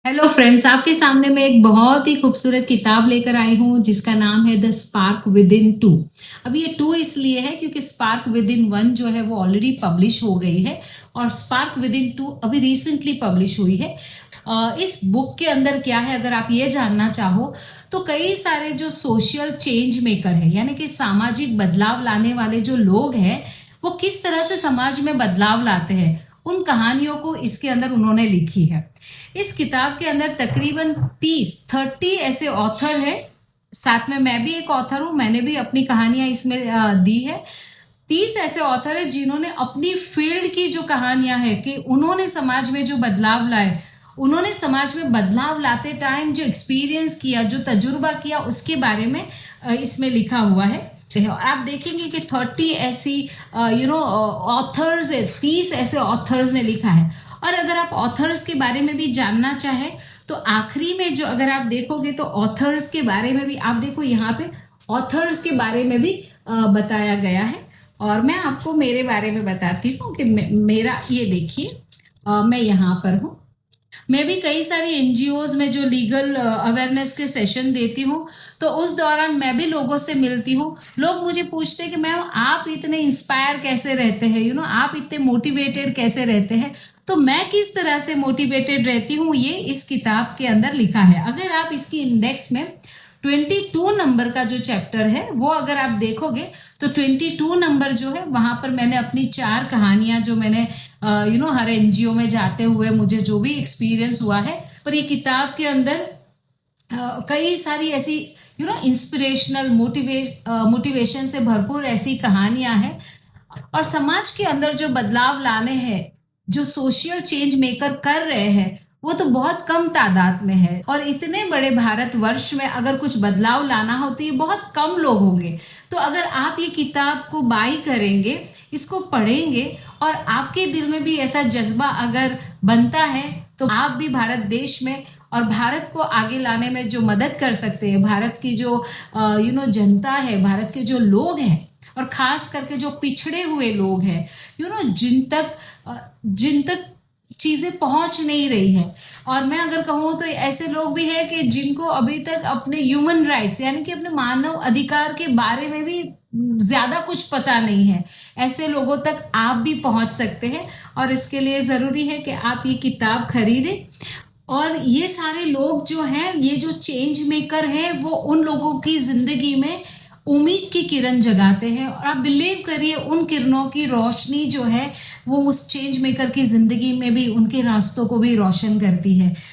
Hello friends, आपके सामने मैं एक बहुत ही खूबसूरत किताब लेकर आई हूँ जिसका नाम है the spark within two. अब ये टू इसलिए है क्योंकि स्पार्क विद इन वन जो है वो ऑलरेडी पब्लिश हो गई है और स्पार्क विद इन टू अभी रिसेंटली पब्लिश हुई है। इस बुक के अंदर क्या है, अगर आप ये जानना चाहो तो कई सारे जो सोशल चेंज मेकर है, यानी कि सामाजिक बदलाव लाने वाले जो लोग हैं, वो किस तरह से समाज में बदलाव लाते हैं, उन कहानियों को इसके अंदर उन्होंने लिखी है। इस किताब के अंदर तकरीबन 30 ऐसे ऑथर है। साथ में मैं भी एक ऑथर हूं, मैंने भी अपनी कहानियां इसमें दी है। 30 ऐसे ऑथर है जिन्होंने अपनी फील्ड की जो कहानियां है कि उन्होंने समाज में जो बदलाव लाए, उन्होंने समाज में बदलाव लाते टाइम जो एक्सपीरियंस किया, जो तजुर्बा किया, उसके बारे में इसमें लिखा हुआ है। और आप देखेंगे कि 30 ऐसी ऑथर्स है, 30 ऐसे ऑथर्स ने लिखा है। और अगर आप ऑथर्स के बारे में भी जानना चाहें तो आखिरी में जो अगर आप देखोगे तो ऑथर्स के बारे में भी आप देखो, यहाँ पे ऑथर्स के बारे में भी बताया गया है। और मैं आपको मेरे बारे में बताती हूँ कि मेरा ये देखिए, मैं यहाँ पर हूँ। मैं भी कई सारी एनजीओज में जो लीगल अवेयरनेस के सेशन देती हूँ, तो उस दौरान मैं भी लोगों से मिलती हूँ। लोग मुझे पूछते हैं कि मैम आप इतने इंस्पायर कैसे रहते हैं, आप इतने मोटिवेटेड कैसे रहते हैं। तो मैं किस तरह से मोटिवेटेड रहती हूँ ये इस किताब के अंदर लिखा है। अगर आप इसकी इंडेक्स में 22 नंबर का जो चैप्टर है वो अगर आप देखोगे तो 22 नंबर जो है वहां पर मैंने अपनी 4 कहानियां जो मैंने हर एनजीओ में जाते हुए मुझे जो भी एक्सपीरियंस हुआ है, पर ये किताब के अंदर कई सारी ऐसी इंस्पिरेशनल मोटिवेशन से भरपूर ऐसी कहानियां हैं। और समाज के अंदर जो बदलाव लाने हैं, जो सोशल चेंज मेकर कर रहे हैं, वो तो बहुत कम तादाद में है। और इतने बड़े भारतवर्ष में अगर कुछ बदलाव लाना हो तो ये बहुत कम लोग होंगे। तो अगर आप ये किताब को बाई करेंगे, इसको पढ़ेंगे और आपके दिल में भी ऐसा जज्बा अगर बनता है, तो आप भी भारत देश में और भारत को आगे लाने में जो मदद कर सकते हैं, भारत की जो जनता है, भारत के जो लोग हैं, और खास करके जो पिछड़े हुए लोग हैं, जिन तक चीजें पहुंच नहीं रही है। और मैं अगर कहूँ तो ऐसे लोग भी हैं कि जिनको अभी तक अपने ह्यूमन राइट्स यानी कि अपने मानव अधिकार के बारे में भी ज्यादा कुछ पता नहीं है। ऐसे लोगों तक आप भी पहुंच सकते हैं और इसके लिए जरूरी है कि आप ये किताब खरीदें। और ये सारे लोग जो हैं, ये जो चेंज मेकर हैं, वो उन लोगों की जिंदगी में उम्मीद की किरण जगाते हैं। और आप बिलीव करिए, उन किरणों की रोशनी जो है वो उस चेंज मेकर की जिंदगी में भी उनके रास्तों को भी रोशन करती है।